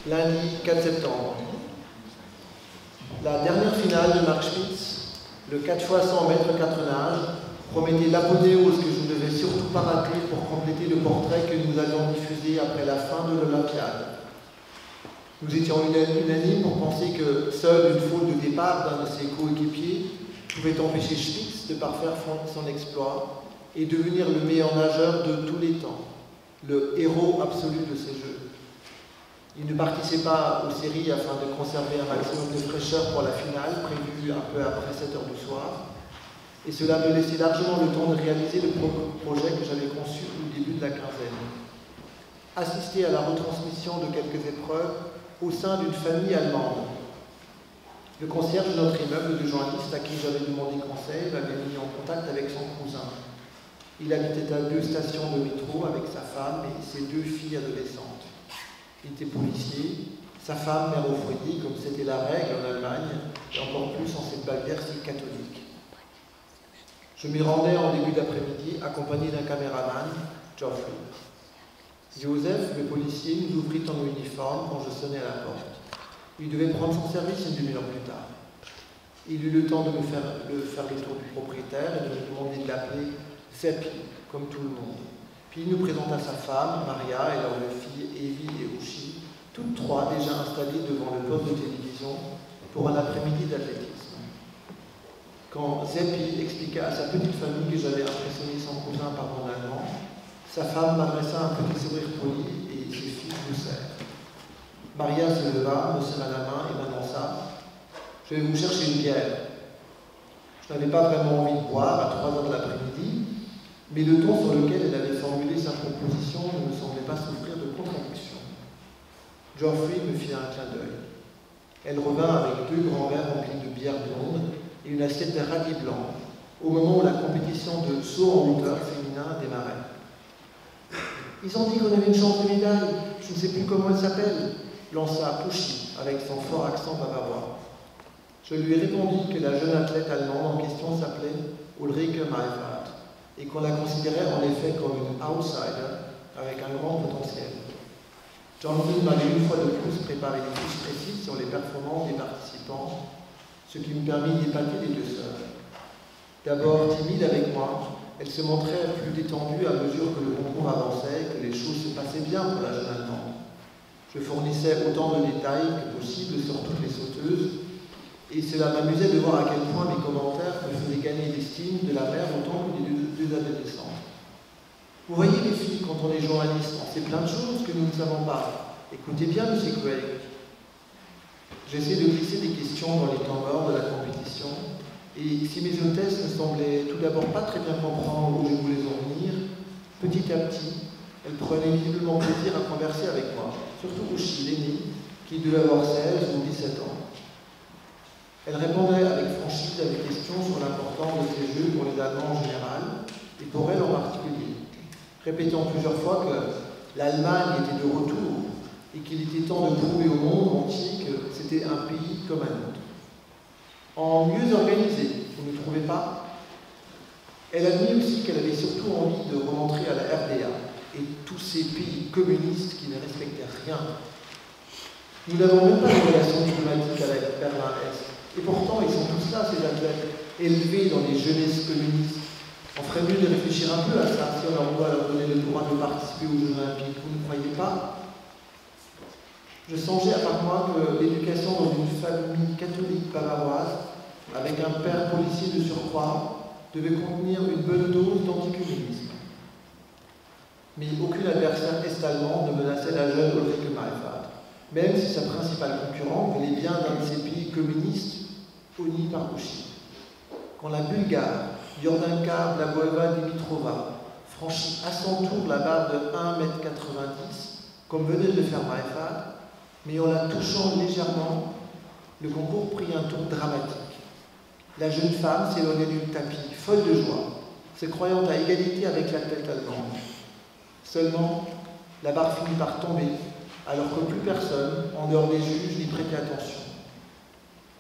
lundi 4 septembre. La dernière finale de Mark Spitz, le 4 x 100 mètres 4 nages, promettait l'apothéose que je ne devais surtout pas rater pour compléter le portrait que nous allions diffuser après la fin de l'Olympiade. Nous étions unanimes pour penser que seule une faute de départ d'un de ses coéquipiers pouvait empêcher Spitz de parfaire son exploit et devenir le meilleur nageur de tous les temps, le héros absolu de ces Jeux. Il ne participait pas aux séries afin de conserver un maximum de fraîcheur pour la finale, prévue un peu après 7 h du soir, et cela me laissait largement le temps de réaliser le projet que j'avais conçu au début de la quinzaine. Assister à la retransmission de quelques épreuves au sein d'une famille allemande. Le concierge de notre immeuble de journaliste à qui j'avais demandé conseil m'avait mis en contact avec son cousin. Il habitait à 2 stations de métro avec sa femme et ses 2 filles adolescentes. Il était policier, sa femme mère au foyer, comme c'était la règle en Allemagne, et encore plus en cette Bavière si catholique. Je m'y rendais en début d'après-midi, accompagné d'un caméraman, Geoffrey. Joseph, le policier, nous ouvrit en uniforme quand je sonnais à la porte. Il devait prendre son service une demi-heure plus tard. Il eut le temps de me faire les tours du propriétaire et de me demander de l'appeler Seppi, comme tout le monde. Puis il nous présenta sa femme, Maria, et leurs 2 filles, Evie et Ushi, toutes 3 déjà installées devant le poste de télévision pour un après-midi d'athlétisme. Quand Seppi expliqua à sa petite famille que j'avais impressionné son cousin par mon allemand, sa femme m'adressa un petit sourire poli et ses filles poussèrent. Maria se leva, me serra la main et m'annonça « Je vais vous chercher une bière ». Je n'avais pas vraiment envie de boire à 3 h de l'après-midi, mais le ton sur lequel elle avait formulé sa proposition ne me semblait pas souffrir de contradiction. Geoffrey me fit un clin d'œil. Elle revint avec 2 grands verres remplis de bière blonde et une assiette de radis blanc, au moment où la compétition de saut en hauteur féminin démarrait. « Ils ont dit qu'on avait une chance de médaille, je ne sais plus comment elle s'appelle », lança Pushy avec son fort accent bavarois. Je lui répondis que la jeune athlète allemande en question s'appelait Ulrike Maifat et qu'on la considérait en effet comme une outsider avec un grand potentiel. Jonathan m'avait une fois de plus préparé des fiches précises sur les performances des participants, ce qui me permit d'épater les 2 sœurs. D'abord timide avec moi, elle se montrait plus détendue à mesure que le concours avançait et que les choses se passaient bien pour la jeune Allemande. Je fournissais autant de détails que possible sur toutes les sauteuses, et cela m'amusait de voir à quel point mes commentaires me faisaient gagner l'estime de la mère autant que des 2 adolescentes. Vous voyez les filles, quand on est journaliste, on sait plein de choses que nous ne savons pas. Écoutez bien, M. Craig. J'essaie de glisser des questions dans les temps morts de la compétition, et si mes hôtesses ne semblaient tout d'abord pas très bien comprendre où je voulais en venir, petit à petit, elles prenaient visiblement plaisir à converser avec moi, surtout Ushi, l'aînée, qui devait avoir 16 ou 17 ans. Elle répondait avec franchise à des questions sur l'importance de ces Jeux pour les Allemands en général, et pour elle en particulier, répétant plusieurs fois que l'Allemagne était de retour et qu'il était temps de prouver au monde entier que c'était un pays comme un autre. En mieux organisé, vous ne trouvez pas? Elle admit aussi qu'elle avait surtout envie de rentrer à la RDA et tous ces pays communistes qui ne respectaient rien. Nous n'avons même pas de relations diplomatiques avec Berlin-Est. Et pourtant, ils sont tous là, ces athlètes, élevés dans les jeunesses communistes. On ferait mieux de réfléchir un peu à ça, si on leur doit leur donner le droit de participer aux Jeux Olympiques. Vous ne croyez pas? Je songeais à part moi que l'éducation dans une famille catholique bavaroise, avec un père policier de surcroît, devait contenir une bonne dose d'anticommunisme. Mais aucun adversaire est-allemand ne menaçait la jeune Ulrike Maifat, même si sa principale concurrente venait bien d'un de ces pays communistes, Oni par Pushy. Quand la Bulgare, Yordanka Blagoeva-Dimitrova, franchit à son tour la barre de 1,90 m, comme venait de le faire Maifat, mais en la touchant légèrement, le concours prit un tour dramatique. La jeune femme s'éloignait du tapis, folle de joie, se croyant à égalité avec l'athlète allemande. Seulement, la barre finit par tomber, alors que plus personne, en dehors des juges, n'y prêtait attention.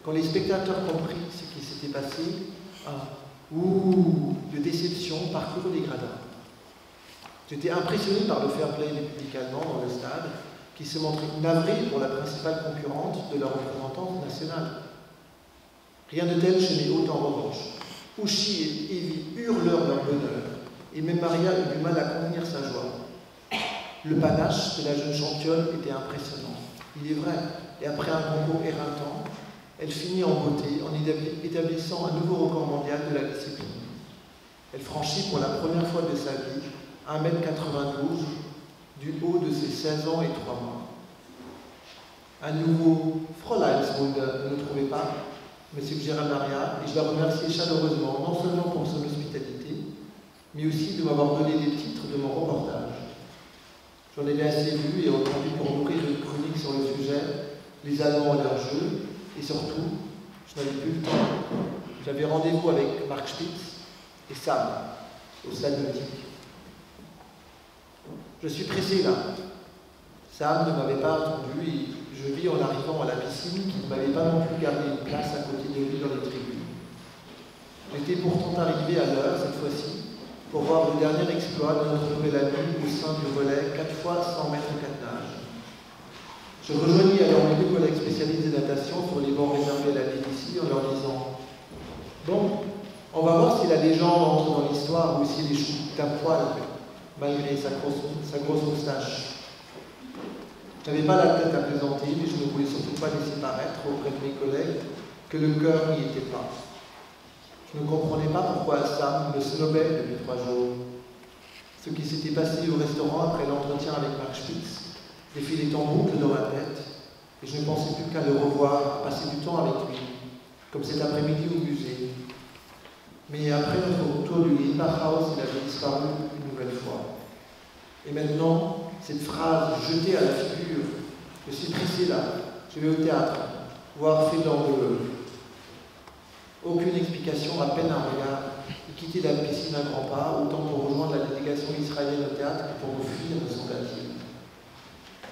Quand les spectateurs comprirent ce qui s'était passé, un « ouh » de déception parcourut les gradins. J'étais impressionné par le fair play des publics allemands dans le stade, qui se montraient navrés pour la principale concurrente de leur représentante nationale. Rien de tel chez les hôtes en revanche. Uchi et Evie hurlèrent leur bonheur, et même Maria eut du mal à contenir sa joie. Le panache de la jeune championne était impressionnant, il est vrai, et après un concours éreintant, elle finit en beauté en établissant un nouveau record mondial de la discipline. Elle franchit pour la première fois de sa vie 1,92 m du haut de ses 16 ans et 3 mois. Un nouveau Fräuleinsrunde, ne le trouvez pas, me suggéra Maria, et je la remerciais chaleureusement, non seulement pour son hospitalité, mais aussi de m'avoir donné les titres de mon reportage. J'en avais assez vu et entendu pour nourrir une chronique sur le sujet, les Allemands et leurs jeux, et surtout, je n'avais plus le temps. J'avais rendez-vous avec Mark Spitz et Sam, au stade nautique. Je suis pressé là. Sam ne m'avait pas attendu et je vis en arrivant à la piscine qu'il ne m'avait pas non plus gardé une place à côté de lui dans les tribunes. J'étais pourtant arrivé à l'heure cette fois-ci pour voir le dernier exploit de notre nouvelle amie au sein du relais 4 x 100 mètres 4 nages. Je rejoignis alors mes 2 collègues spécialistes de natation sur les bancs réservés à la BBC en leur disant « Bon, on va voir si la légende entre dans l'histoire ou s'il échoue d'un poil, malgré sa grosse moustache. » Je n'avais pas la tête à plaisanter, mais je ne voulais surtout pas laisser paraître auprès de mes collègues que le cœur n'y était pas. Je ne comprenais pas pourquoi Sam me snobait depuis 3 jours. Ce qui s'était passé au restaurant après l'entretien avec Mark Spitz défilait en boucle dans ma tête, et je ne pensais plus qu'à le revoir, à passer du temps avec lui, comme cet après-midi au musée. Mais après notre retour du Liebach House, il avait disparu une nouvelle fois. Et maintenant, cette phrase jetée à la figure, je suis pressé là, je vais au théâtre, voir Fédan de aucune explication, à peine un regard, et quitter la piscine à grands pas, autant pour rejoindre la délégation israélienne au théâtre que pour me fuir, me semble-t-il.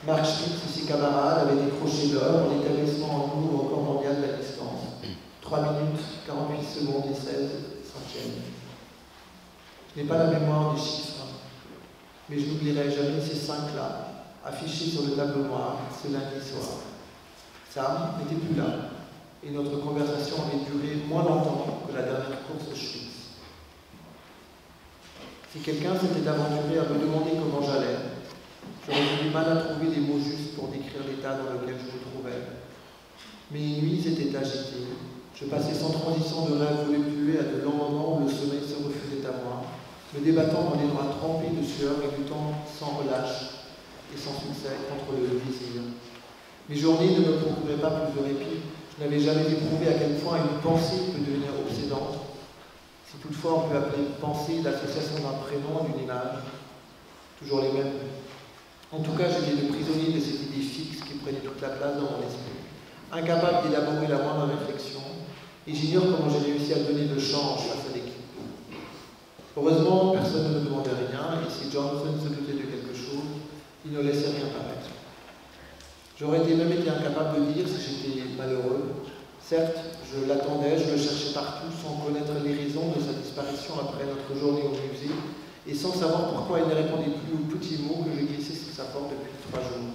Mark Spitz et ses camarades avaient décroché l'or en établissant un nouveau record mondial de la distance. 3 minutes, 48 secondes et 16 centièmes. Je n'ai pas la mémoire des chiffres, mais je n'oublierai jamais ces 5-là, affichés sur le tableau noir ce lundi soir. Sam n'était plus là, et notre conversation avait duré moins longtemps que la dernière course de Spitz. Si quelqu'un s'était aventuré à me demander comment j'allais, j'aurais eu du mal à trouver les mots justes pour décrire l'état dans lequel je me trouvais. Mes nuits étaient agitées. Je passais sans transition de rêves voluptueux à de longs moments où le sommeil se refusait à moi, me débattant dans les draps trempés de sueur et luttant sans relâche et sans succès contre le désir. Mes journées ne me procuraient pas plus de répit. Je n'avais jamais éprouvé à quel point une pensée peut devenir obsédante. Si toutefois on peut appeler pensée l'association d'un prénom, d'une image, toujours les mêmes. En tout cas, j'étais le prisonnier de cette idée fixe qui prenait toute la place dans mon esprit, incapable d'élaborer la moindre réflexion, et j'ignore comment j'ai réussi à donner le change face à l'équipe. Heureusement, personne ne me demandait rien, et si Johnson se doutait de quelque chose, il ne laissait rien paraître. J'aurais même été incapable de dire si j'étais malheureux. Certes, je l'attendais, je le cherchais partout, sans connaître les raisons de sa disparition après notre journée au musée, et sans savoir pourquoi il ne répondait plus aux petits mots que je glissais sous sa porte depuis 3 jours.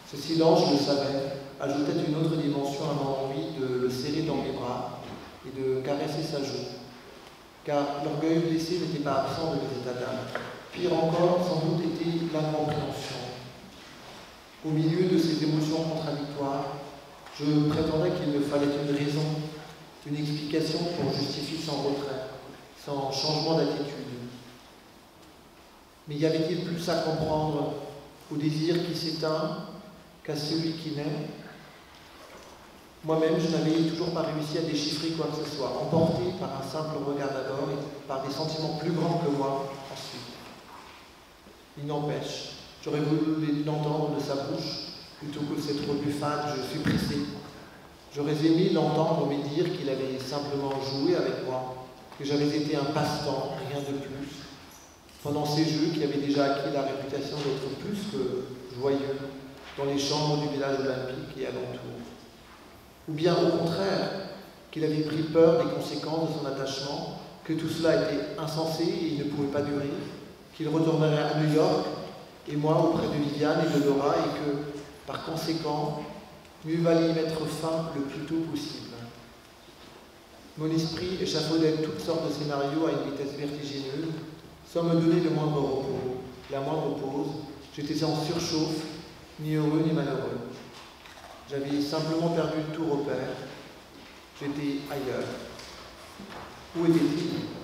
Ce silence, je le savais, ajoutait une autre dimension à mon envie de le serrer dans mes bras et de caresser sa joue. Car l'orgueil blessé n'était pas absent de mes états d'âme. Pire encore, sans doute, était l'incompréhension. Au milieu de ces émotions contradictoires, je prétendais qu'il me fallait une raison, une explication pour justifier son retrait, son changement d'attitude. Mais y avait-il plus à comprendre au désir qui s'éteint qu'à celui qui naît? Moi-même, je n'avais toujours pas réussi à déchiffrer quoi que ce soit, emporté par un simple regard d'abord et par des sentiments plus grands que moi ensuite. Il n'empêche, j'aurais voulu l'entendre de sa bouche, plutôt que cette rebuffade, je suis pressé. J'aurais aimé l'entendre me dire qu'il avait simplement joué avec moi, que j'avais été un passe-temps, rien de plus, pendant ces jeux qui avaient déjà acquis la réputation d'être plus que joyeux dans les chambres du village olympique et alentour. Ou bien au contraire, qu'il avait pris peur des conséquences de son attachement, que tout cela était insensé et il ne pouvait pas durer, qu'il retournerait à New York et moi auprès de Viviane et de Laura, et que, par conséquent, mieux valait y mettre fin le plus tôt possible. Mon esprit échafaudait toutes sortes de scénarios à une vitesse vertigineuse, sans me donner le moindre repos, la moindre pause. J'étais en surchauffe, ni heureux ni malheureux. J'avais simplement perdu tout repère. J'étais ailleurs. Où était-il ?